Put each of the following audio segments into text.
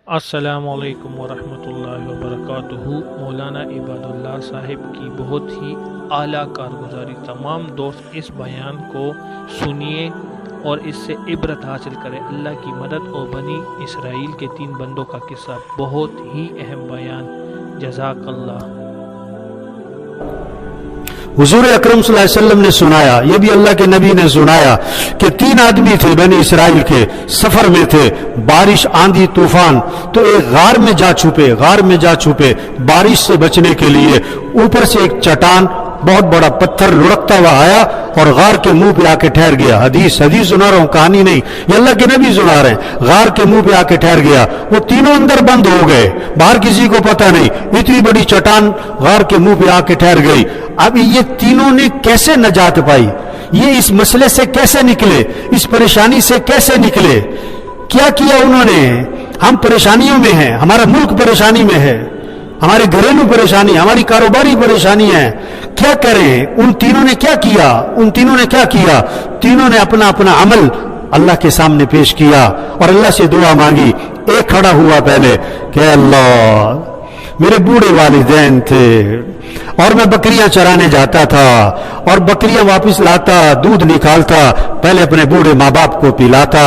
السلام علیکم ورحمۃ اللہ وبرکاتہ۔ مولانا عباد اللہ صاحب کی بہت ہی اعلیٰ کارگزاری۔ تمام دوست اس بیان کو سنیے اور اس سے عبرت حاصل کریں۔ اللہ کی مدد اور بنی اسرائیل کے 3 بندوں کا قصہ، بہت ہی اہم بیان۔ جزاک اللہ۔ حضور اکرم صلی اللہ علیہ وسلم نے سنایا، یہ بھی اللہ کے نبی نے سنایا کہ 3 آدمی تھے بنی اسرائیل کے، سفر میں تھے، بارش آندھی طوفان، تو ایک غار میں جا چھپے بارش سے بچنے کے لیے۔ اوپر سے ایک چٹان، بہت بڑا پتھر لڑکتا ہوا آیا اور غار کے منہ پہ آ کے ٹھہر گیا۔ حدیث سنا رہا ہوں، کہانی نہیں، یہ اللہ کے نبی سنا رہے ہیں۔ غار کے منہ پہ آ کے ٹھہر گیا، وہ تینوں اندر بند ہو گئے، باہر کسی کو پتہ نہیں۔ اتنی بڑی چٹان غار کے منہ پہ آ کے ٹھہر گئی۔ اب یہ تینوں نے کیسے نجات پائی؟ یہ اس مسئلے سے کیسے نکلے؟ اس پریشانی سے کیسے نکلے؟ کیا کیا انہوں نے؟ ہم پریشانیوں میں ہیں، ہمارا ملک پریشانی میں ہے، ہمارے گھریلو پریشانی، ہماری کاروباری پریشانی ہے، کیا کریں؟ ان تینوں نے کیا کیا؟ تینوں نے اپنا عمل اللہ کے سامنے پیش کیا اور اللہ سے دعا مانگی۔ ایک کھڑا ہوا پہلے کہ اللہ، میرے بوڑھے والدین تھے اور میں بکریاں چرانے جاتا تھا اور بکریاں واپس لاتا، دودھ نکالتا، پہلے اپنے بوڑھے ماں باپ کو پلاتا،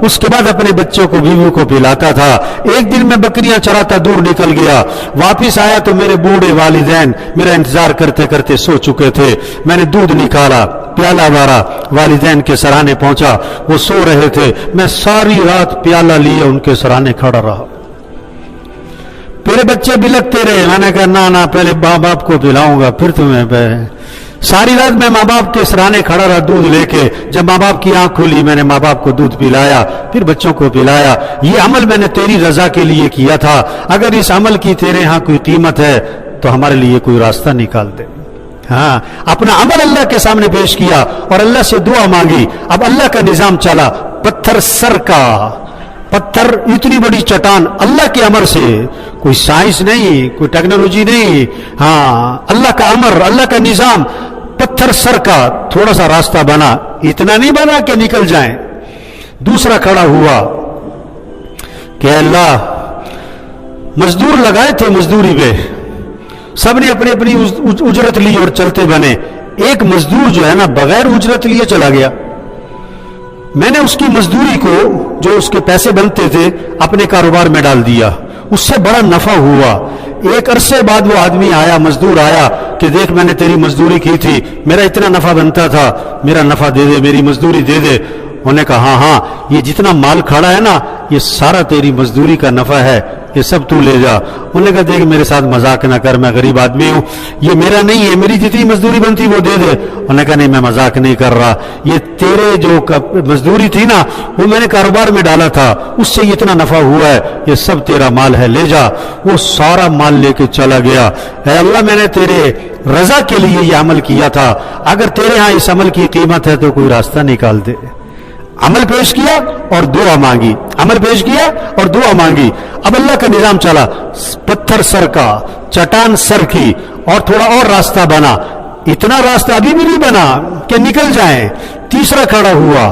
اس کے بعد اپنے بچوں کو، بیویوں کو پلاتا تھا۔ ایک دن میں بکریاں چراتا دور نکل گیا، واپس آیا تو میرے بوڑھے والدین میرا انتظار کرتے کرتے سو چکے تھے۔ میں نے دودھ نکالا، پیالہ بھرا، والدین کے سرانے پہنچا، وہ سو رہے تھے، میں ساری رات پیالہ لیے ان کے سرانے کھڑا رہا۔ میرے بچے بلکتے رہے، میں نے کہا نہ پہلے ماں باپ کو پلاؤں گا پھر تمہیں پہ۔ ساری رات میں ماں باپ کے سرانے کھڑا رہا دودھ لے کے۔ جب ماں باپ کی آنکھ کھلی، میں نے ماں باپ کو دودھ پلایا، پھر بچوں کو پلایا۔ یہ عمل میں نے تیری رضا کے لیے کیا تھا، اگر اس عمل کی تیرے ہاں کوئی قیمت ہے تو ہمارے لیے کوئی راستہ نکال دے۔ ہاں، اپنا عمل اللہ کے سامنے پیش کیا اور اللہ سے دعا مانگی۔ اب اللہ کا نظام چلا، پتھر سر کا پتھر، اتنی بڑی چٹان، اللہ کے امر سے، کوئی سائنس نہیں، کوئی ٹیکنالوجی نہیں، ہاں اللہ کا امر، اللہ کا نظام۔ پتھر سر کا، تھوڑا سا راستہ بنا، اتنا نہیں بنا کہ نکل جائیں۔ دوسرا کھڑا ہوا کہ اللہ، مزدور لگائے تھے مزدوری پہ، سب نے اپنی اپنی اجرت لی اور چلتے بنے۔ ایک مزدور جو ہے نا بغیر اجرت لیے چلا گیا۔ میں نے اس کی مزدوری کو، جو اس کے پیسے بنتے تھے، اپنے کاروبار میں ڈال دیا، اس سے بڑا نفع ہوا۔ ایک عرصے بعد وہ آدمی آیا، مزدور آیا کہ دیکھ میں نے تیری مزدوری کی تھی، میرا اتنا نفع بنتا تھا، میرا نفع دے دے، میری مزدوری دے دے۔ انہوں نے کہا ہاں، یہ جتنا مال کھڑا ہے نا، یہ سارا تیری مزدوری کا نفع ہے، یہ سب تو لے جا۔ انہوں نے کہا دیکھ میرے ساتھ مذاق نہ کر، میں غریب آدمی ہوں، یہ میرا نہیں ہے، میری جتنی مزدوری بنتی وہ دے دے۔ انہوں نے کہا نہیں، میں مذاق نہیں کر رہا، یہ تیرے جو مزدوری تھی نا، وہ میں نے کاروبار میں ڈالا تھا، اس سے اتنا نفع ہوا ہے، یہ سب تیرا مال ہے، لے جا۔ وہ سارا مال لے کے چلا گیا۔ اے اللہ، میں نے تیرے رضا کے لیے یہ عمل کیا تھا، اگر تیرے ہاں اس عمل کی قیمت ہے تو کوئی راستہ نکال دے۔ عمل پیش کیا اور دعا مانگی، عمل پیش کیا اور دعا مانگی۔ اب اللہ کا نظام چلا، پتھر سر کا، چٹان سر کی، اور تھوڑا اور راستہ بنا۔ اتنا راستہ ابھی بھی نہیں بنا کہ نکل جائیں۔ تیسرا کھڑا ہوا،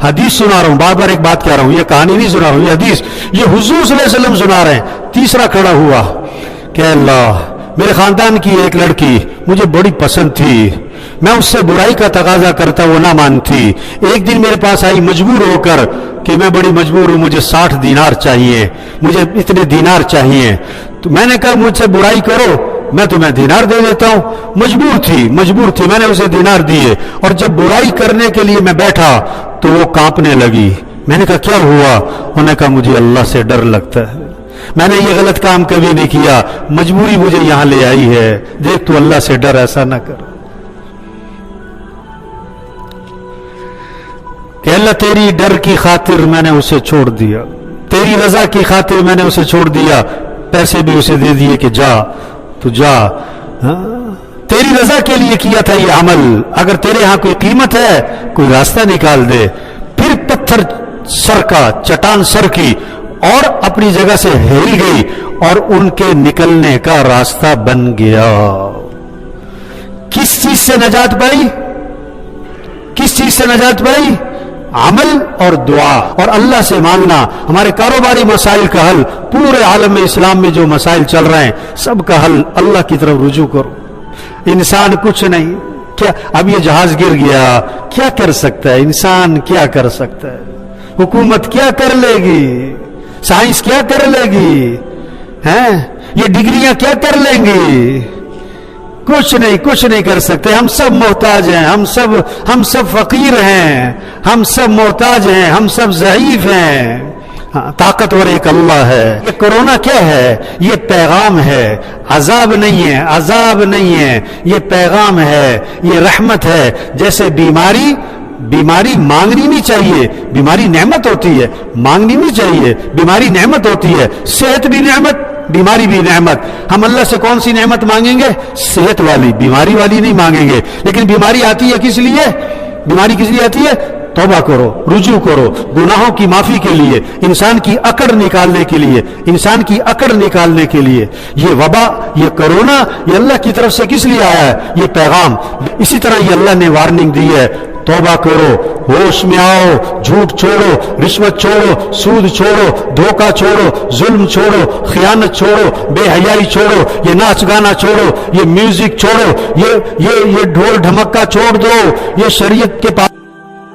حدیث سنا رہا ہوں، بار بار ایک بات کہہ رہا ہوں، یہ کہانی نہیں سنا رہا ہوں، یہ حدیث، یہ حضور صلی اللہ علیہ وسلم سنا رہے ہیں۔ تیسرا کھڑا ہوا کہ اللہ، میرے خاندان کی ایک لڑکی مجھے بڑی پسند تھی، میں اس سے برائی کا تقاضا کرتا، وہ نہ مانتی۔ ایک دن میرے پاس آئی مجبور ہو کر کہ میں بڑی مجبور ہوں، مجھے 60 دینار چاہیے، مجھے اتنے دینار چاہیے۔ تو میں نے کہا مجھ سے برائی کرو، میں تمہیں دینار دے دیتا ہوں۔ مجبور تھی، میں نے اسے دینار دیے، اور جب برائی کرنے کے لیے میں بیٹھا تو وہ کانپنے لگی۔ میں نے کہا کیا ہوا؟ انہوں نے کہا مجھے اللہ سے ڈر لگتا ہے، میں نے یہ غلط کام کبھی نہیں کیا، مجبوری مجھے یہاں لے آئی ہے، دیکھ تو اللہ سے ڈر، ایسا نہ کر۔ کہ اللہ تیری ڈر کی خاطر میں نے اسے چھوڑ دیا، تیری رضا کی خاطر میں نے اسے چھوڑ دیا، پیسے بھی اسے دے دیے کہ جا تو جا، تیری رضا کے لیے کیا تھا یہ عمل، اگر تیرے ہاں کوئی قیمت ہے کوئی راستہ نکال دے۔ پھر پتھر سر کا، چٹان سر کی، اور اپنی جگہ سے ہل گئی اور ان کے نکلنے کا راستہ بن گیا۔ کس چیز سے نجات پائی؟ کس چیز سے نجات پائی؟ عمل اور دعا اور اللہ سے مانگنا. ہمارے کاروباری مسائل کا حل, پورے عالم اسلام میں جو مسائل چل رہے ہیں سب کا حل اللہ کی طرف رجوع کرو. انسان کچھ نہیں, کیا اب یہ جہاز گر گیا, کیا کر سکتا ہے انسان, کیا کر سکتا ہے؟ حکومت کیا کر لے گی, سائنس کیا کر لے گی, ہیں یہ ڈگریاں کیا کر لیں گی؟ کچھ نہیں کر سکتے. ہم سب محتاج ہیں, ہم سب فقیر ہیں, ہم سب محتاج ہیں, ہم سب ضعیف ہیں. طاقتور ایک اللہ ہے. یہ کرونا کیا ہے؟ یہ پیغام ہے, عذاب نہیں ہے, یہ پیغام ہے, یہ رحمت ہے. جیسے بیماری مانگنی نہیں چاہیے, بیماری نعمت ہوتی ہے, مانگنی نہیں چاہیے, بیماری نعمت ہوتی ہے. صحت بھی نعمت, بیماری بھی نعمت. ہم اللہ سے کون سی نعمت مانگیں گے؟ صحت والی, بیماری والی نہیں مانگیں گے. لیکن بیماری آتی ہے کس لیے؟ بیماری کس لیے آتی ہے؟ توبہ کرو, رجوع کرو, گناہوں کی معافی کے لیے, انسان کی اکڑ نکالنے کے لیے. یہ وبا, یہ کرونا, یہ اللہ کی طرف سے کس لیے آیا ہے؟ یہ پیغام. اسی طرح یہ اللہ نے وارننگ دی ہے, توبہ کرو, ہوش میں آؤ, جھوٹ چھوڑو, رشوت چھوڑو, سود چھوڑو, دھوکہ چھوڑو, ظلم چھوڑو, خیانت چھوڑو, بے حیائی چھوڑو, یہ ناچ گانا چھوڑو, یہ میوزک چھوڑو, یہ ڈھول ڈھمکا چھوڑ دو, یہ شریعت کے پاس.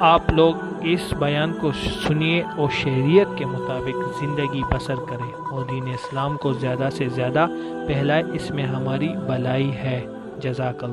آپ لوگ اس بیان کو سنیے اور شریعت کے مطابق زندگی بسر کریں اور دین اسلام کو زیادہ سے زیادہ پھیلائیں. اس میں ہماری بھلائی ہے. جزاک اللہ.